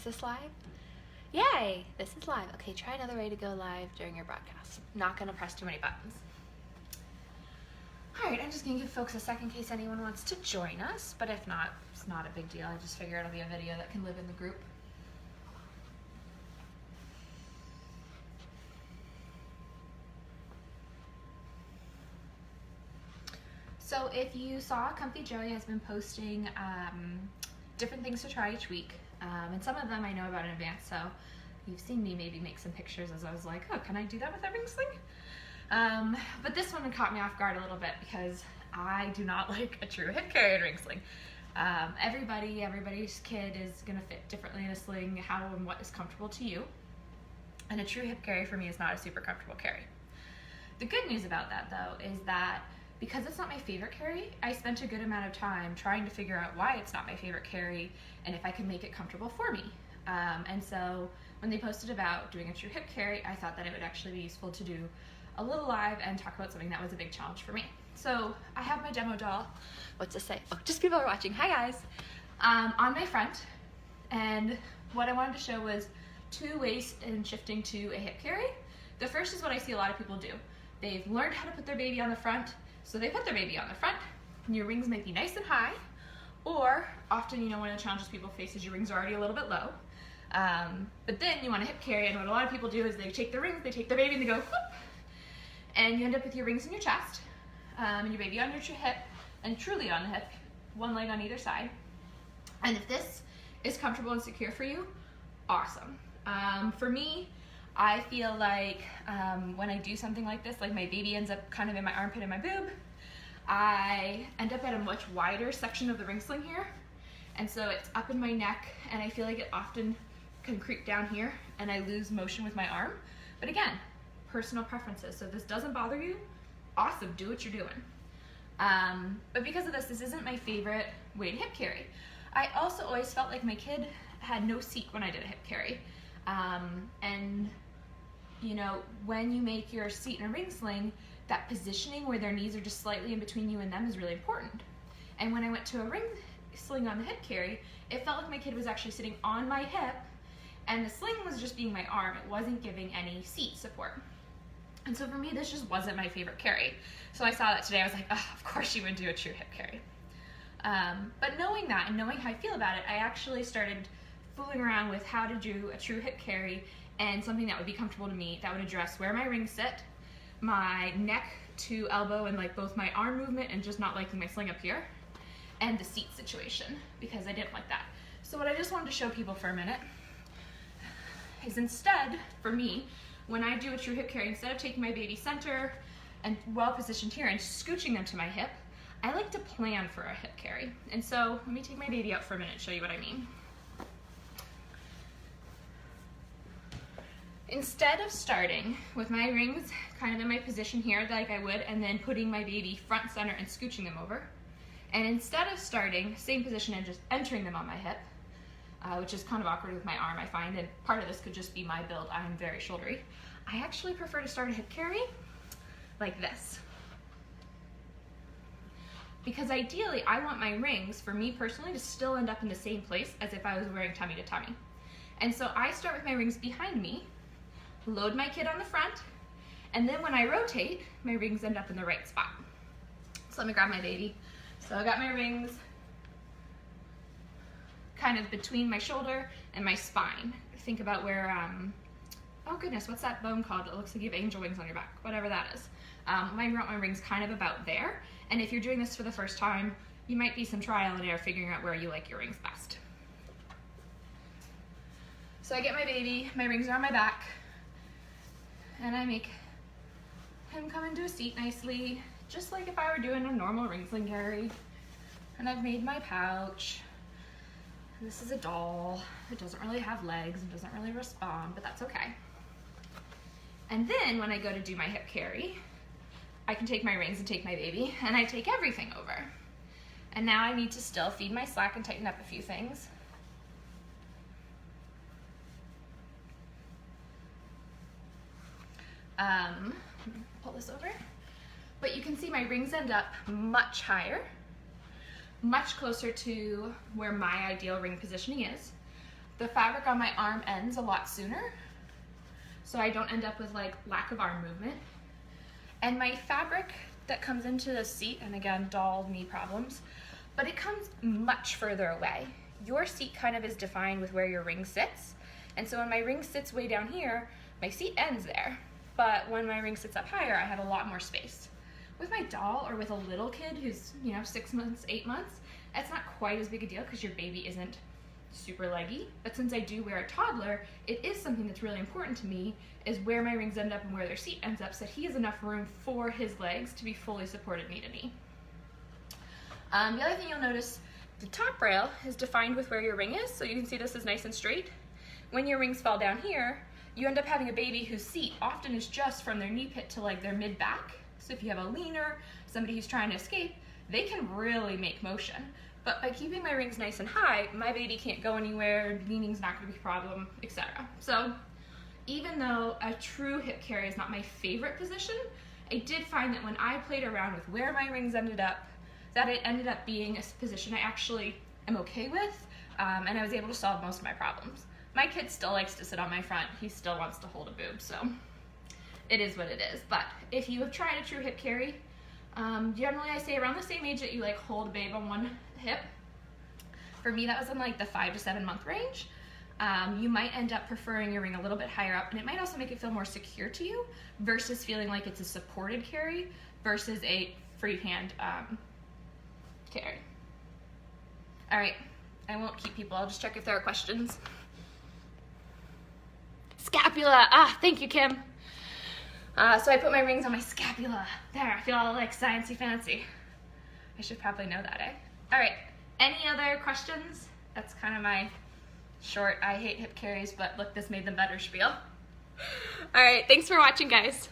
Is this live? Yay, this is live. Okay, try another way to go live during your broadcast. Not gonna press too many buttons. All right, I'm just gonna give folks a second in case anyone wants to join us, but if not, it's not a big deal. I just figure it'll be a video that can live in the group. So if you saw, Comfy Joey has been posting different things to try each week. And some of them I know about in advance, so you've seen me maybe make some pictures as I was like, oh, can I do that with a ring sling? But this one caught me off guard a little bit because I do not like a true hip carry and ring sling. Everybody's kid is gonna fit differently in a sling, how and what is comfortable to you. And a true hip carry for me is not a super comfortable carry. The good news about that though is that because it's not my favorite carry, I spent a good amount of time trying to figure out why it's not my favorite carry and if I can make it comfortable for me. And so when they posted about doing a true hip carry, I thought that it would actually be useful to do a little live and talk about something that was a big challenge for me. So I have my demo doll, what's this say? Oh, just people are watching, hi guys. On my front, and what I wanted to show was two ways in shifting to a hip carry. The first is what I see a lot of people do. They've learned how to put their baby on the front, so they put their baby on the front, and your rings might be nice and high, or often, you know, one of the challenges people face is your rings are already a little bit low, but then you want a hip carry, and what a lot of people do is they take the rings, they take their baby, and they go, whoop, and you end up with your rings in your chest, and your baby on your hip, and truly on the hip, one leg on either side. And if this is comfortable and secure for you, awesome. For me, I feel like when I do something like this, like my baby ends up kind of in my armpit and my boob, I end up at a much wider section of the ring sling here. And so it's up in my neck, and I feel like it often can creep down here, and I lose motion with my arm. But again, personal preferences. So if this doesn't bother you, awesome, do what you're doing. But because of this isn't my favorite way to hip carry. I also always felt like my kid had no seat when I did a hip carry. And you know, when you make your seat in a ring sling, that positioning where their knees are just slightly in between you and them is really important. And when I went to a ring sling on the hip carry, it felt like my kid was actually sitting on my hip, and the sling was just being my arm. It wasn't giving any seat support. And so for me, this just wasn't my favorite carry. So I saw that today, I was like, oh, of course you would do a true hip carry. But knowing that and knowing how I feel about it, I actually started fooling around with how to do a true hip carry and something that would be comfortable to me, that would address where my rings sit, my neck to elbow, and like both my arm movement and just not liking my sling up here, and the seat situation, because I didn't like that. So what I just wanted to show people for a minute is instead, for me, when I do a true hip carry, instead of taking my baby center and well positioned here and scooching them to my hip, I like to plan for a hip carry. And so let me take my baby out for a minute and show you what I mean. Instead of starting with my rings kind of in my position here like I would, and then putting my baby front center and scooching them over, and instead of starting same position and just entering them on my hip, which is kind of awkward with my arm, I find, and part of this could just be my build, I'm very shouldery, I actually prefer to start a hip carry like this. Because ideally I want my rings, for me personally, to still end up in the same place as if I was wearing tummy to tummy. And so I start with my rings behind me, load my kid on the front, and then when I rotate, my rings end up in the right spot. So let me grab my baby. So I got my rings kind of between my shoulder and my spine. Think about where, oh goodness, what's that bone called? It looks like you have angel wings on your back, whatever that is. I want my rings kind of about there. And if you're doing this for the first time, you might be some trial and error figuring out where you like your rings best. So I get my baby, my rings are on my back, and I make him come into a seat nicely, just like if I were doing a normal ring sling carry. And I've made my pouch. And this is a doll. It doesn't really have legs and doesn't really respond, but that's okay. And then when I go to do my hip carry, I can take my rings and take my baby, and I take everything over. And now I need to still feed my slack and tighten up a few things. Pull this over. But you can see my rings end up much higher, much closer to where my ideal ring positioning is. the fabric on my arm ends a lot sooner, so I don't end up with like lack of arm movement. And my fabric that comes into the seat, and again, doll knee problems, but it comes much further away. Your seat kind of is defined with where your ring sits. And so when my ring sits way down here, my seat ends there. But when my ring sits up higher, I have a lot more space. With my doll or with a little kid who's, 6 months, 8 months, it's not quite as big a deal because your baby isn't super leggy. But since I do wear a toddler, it is something that's really important to me, is where my rings end up and where their seat ends up, so that he has enough room for his legs to be fully supported knee to knee. The other thing you'll notice, the top rail is defined with where your ring is, so you can see this is nice and straight. When your rings fall down here, you end up having a baby whose seat often is just from their knee pit to like their mid back. So if you have a leaner, somebody who's trying to escape, they can really make motion. But by keeping my rings nice and high, my baby can't go anywhere, leaning's not gonna be a problem, etc. So even though a true hip carry is not my favorite position, I did find that when I played around with where my rings ended up, that it ended up being a position I actually am okay with, and I was able to solve most of my problems. My kid still likes to sit on my front. He still wants to hold a boob, so it is what it is. But if you have tried a true hip carry, generally I say around the same age that you like hold a babe on one hip. For me, that was in like the 5 to 7 month range. You might end up preferring your ring a little bit higher up, and it might also make it feel more secure to you versus feeling like it's a supported carry versus a freehand carry. All right, I won't keep people. I'll just check if there are questions. Scapula, thank you, Kim. So I put my rings on my scapula. There, I feel all like sciencey fancy. I should probably know that, eh? All right, any other questions? That's kind of my short, I hate hip carries, but look, this made them better spiel. All right, thanks for watching, guys.